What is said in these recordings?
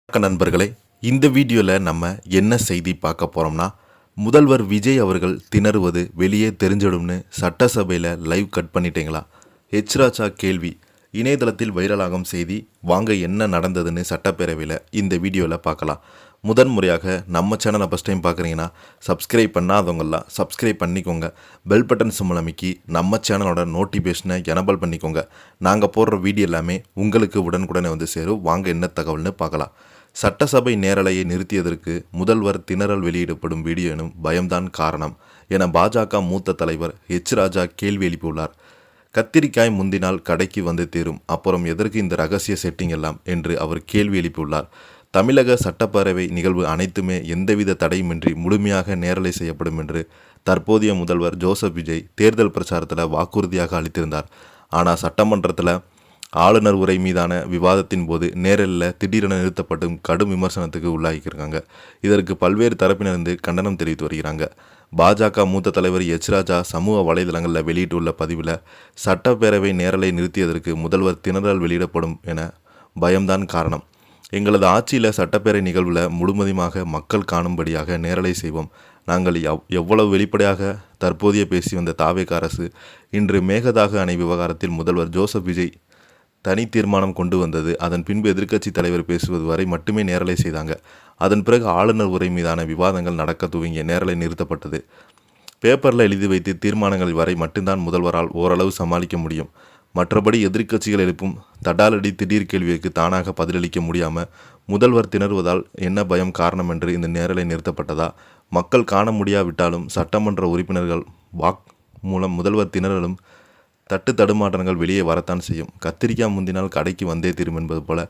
வணக்கம் நண்பர்களே, இந்த வீடியோவில் நம்ம என்ன செய்தி பார்க்க போகிறோம்னா, முதல்வர் விஜய் அவர்கள் திணறுவது வெளியே தெரிஞ்சிடும்னு சட்டசபையில் லைவ் கட் பண்ணிட்டீங்களா? ராஜா கேள்வி. இணையதளத்தில் வைரலாகும் செய்தி. வாங்க என்ன நடந்ததுன்னு சட்டப்பேரவையில் இந்த வீடியோவில் பார்க்கலாம். முதன்முறையாக நம்ம சேனலை ஃபஸ்ட் டைம் பார்க்குறீங்கன்னா சப்ஸ்கிரைப் பண்ணாதவங்களாம் சப்ஸ்கிரைப் பண்ணிக்கோங்க. பெல் பட்டன் சிம்பல் அமைக்கி நம்ம சேனலோட நோட்டிஃபிகேஷனை எனபிள் பண்ணிக்கோங்க. நாங்கள் போடுற வீடியோ எல்லாமே உங்களுக்கு உடனுக்குடனே வந்து சேரும். வாங்க என்ன தகவல்னு பார்க்கலாம். சட்டசபை நேரலையை நிறுத்தியதற்கு முதல்வர் திணறல் வெளியிடப்படும் வீடியோ எனும் பயம்தான் காரணம் என பாஜக மூத்த தலைவர் ராஜா கேள்வி எழுப்பியுள்ளார். கத்திரிக்காய் முந்தினால் கடைக்கு வந்து தீரும், அப்புறம் எதற்கு இந்த ரகசிய செட்டிங் எல்லாம் என்று அவர் கேள்வி எழுப்பியுள்ளார். தமிழக சட்டப்பேரவை நிகழ்வு அனைத்துமே எந்தவித தடையுமின்றி முழுமையாக நேரலை செய்யப்படும் என்று தற்போதைய முதல்வர் ஜோசப் விஜய் தேர்தல் பிரச்சாரத்தில் வாக்குறுதியாக அளித்திருந்தார். ஆனால் சட்டமன்றத்தில் ஆளுநர் உரை மீதான விவாதத்தின் போது நேரலில் திடீரென நிறுத்தப்பட்டும் கடும் விமர்சனத்துக்கு உள்ளாகியிருக்காங்க. இதற்கு பல்வேறு தரப்பினரிருந்து கண்டனம் தெரிவித்து வருகிறாங்க. பாஜக மூத்த தலைவர் ராஜா சமூக வலைதளங்களில் வெளியிட்டுள்ள பதிவில் சட்டப்பேரவை நேரலை நிறுத்தியதற்கு முதல்வர் திணறல் வெளியிடப்படும் என பயம்தான் காரணம். எங்களது ஆட்சியில் சட்டப்பேரவை நிகழ்வில் முழுவதுமாக மக்கள் காணும்படியாக நேரலை செய்வோம். நாங்கள் எவ்வளவு வெளிப்படையாக தற்போதைய பேசி வந்த தாவேக அரசு இன்று மேகதாது அணை விவகாரத்தில் முதல்வர் ஜோசப் விஜய் தனி தீர்மானம் கொண்டு வந்தது. அதன் பின்பு எதிர்க்கட்சி தலைவர் பேசுவது வரை மட்டுமே நேரலை செய்தாங்க. அதன் பிறகு ஆளுநர் உரை மீதான விவாதங்கள் நடக்க துவங்கிய நேரலை நிறுத்தப்பட்டது. பேப்பரில் எழுதி வைத்து தீர்மானங்கள் வரை மட்டும்தான் முதல்வரால் ஓரளவு சமாளிக்க முடியும். மற்றபடி எதிர்க்கட்சிகள் எழுப்பும் தடாலடி திடீர் கேள்விக்கு தானாக பதிலளிக்க முடியாமல் முதல்வர் திணறுவதால் என்ன பயம் காரணம் என்று இந்த நேரலை நிறுத்தப்பட்டதா? மக்கள் காண முடியாவிட்டாலும் சட்டமன்ற உறுப்பினர்கள் வாக் மூலம் முதல்வர் திணறலும் தடுமாற்றங்கள் வெளியே வரத்தான் செய்யும். கத்திரிக்காய் முந்தினால் கடைக்கு வந்தே தீரும் என்பது போல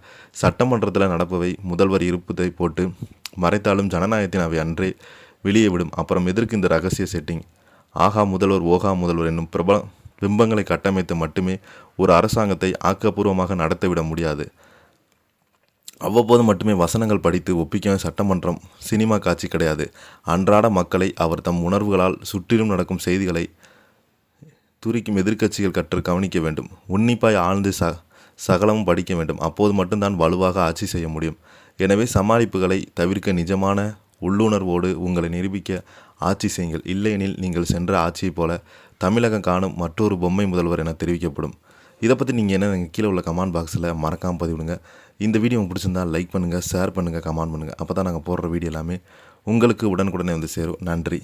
சட்டமன்றத்தில் நடப்பவை முதல்வர் இருப்பதை போட்டு மறைத்தாலும் ஜனநாயகத்தின் அவை அன்றே வெளியே விடும். அப்புறம் எதற்கு இந்த ரகசிய செட்டிங்? ஆகா முதல்வர் ஓகா முதல்வர் என்னும் பிம்பங்களை கட்டமைத்து மட்டுமே ஒரு அரசாங்கத்தை ஆக்கப்பூர்வமாக நடத்திவிட முடியாது. அவ்வப்போது மட்டுமே வசனங்கள் படித்து ஒப்பிக்க சட்டமன்றம் சினிமா காட்சி கிடையாது. அன்றாட மக்களை அவர் தம் உணர்வுகளால் சுற்றிலும் நடக்கும் செய்திகளை துரிக்கும் எதிர்க்கட்சிகள் கற்று கவனிக்க வேண்டும். உன்னிப்பாய் ஆழ்ந்து சகலமும் படிக்க வேண்டும். அப்போது மட்டும்தான் வலுவாக ஆட்சி செய்ய முடியும். எனவே சமாளிப்புகளை தவிர்க்க நிஜமான உள்ளுணர்வோடு உங்களை நிரூபிக்க ஆட்சி செய்யுங்கள். இல்லையெனில் நீங்கள் சென்ற ஆட்சியைப் போல தமிழகம் காணும் மற்றொரு பொம்மை முதல்வர் என தெரிவிக்கப்படும். இதை பற்றி நீங்கள் என்ன கீழே உள்ள கமெண்ட் பாக்ஸில் மறக்காமல் பதிவிடுங்க. இந்த வீடியோ உங்களுக்கு பிடிச்சிருந்தால் லைக் பண்ணுங்கள், ஷேர் பண்ணுங்கள், கமெண்ட் பண்ணுங்கள். அப்போ தான் நாங்கள் போடுற வீடியோ எல்லாமே உங்களுக்கு உடனுக்குடனே வந்து சேரும். நன்றி.